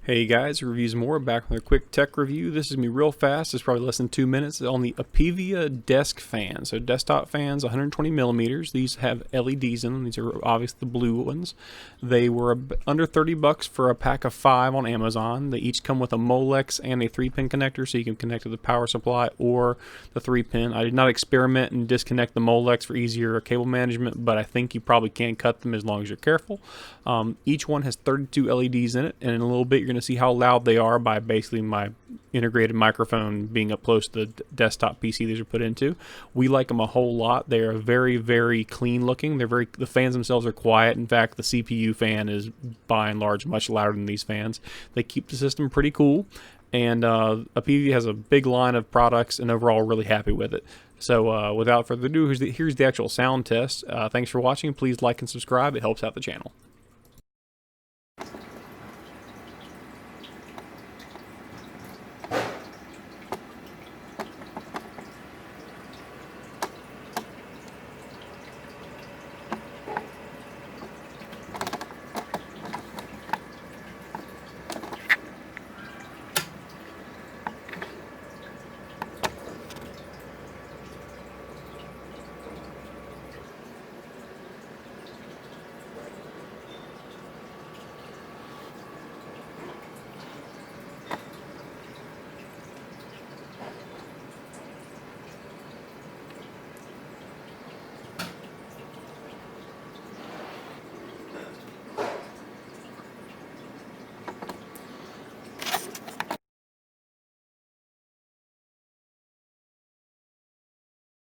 Hey guys, Reviews More, back with a quick tech review. This is going to be real fast. It's probably less than 2 minutes on the Apevia desk fan. So desktop fans, 120 millimeters. These have LEDs in them. These are obviously the blue ones. They were under 30 bucks for a pack of 5 on Amazon. They each come with a molex and a 3-pin connector, so you can connect to the power supply or the 3-pin. I did not experiment and disconnect the molex for easier cable management, but I think you probably can cut them as long as you're careful. Each one has 32 LEDs in it, and in a little bit you're going to see how loud they are by basically my integrated microphone being up close to the desktop PC these are put into. We like them a whole lot. They are very, very clean looking. The fans themselves are quiet. In fact, the CPU fan is by and large much louder than these fans. They keep the system pretty cool, and Apevia has a big line of products, and overall really happy with it. So without further ado, here's the actual sound test. Thanks for watching. Please like and subscribe. It helps out the channel.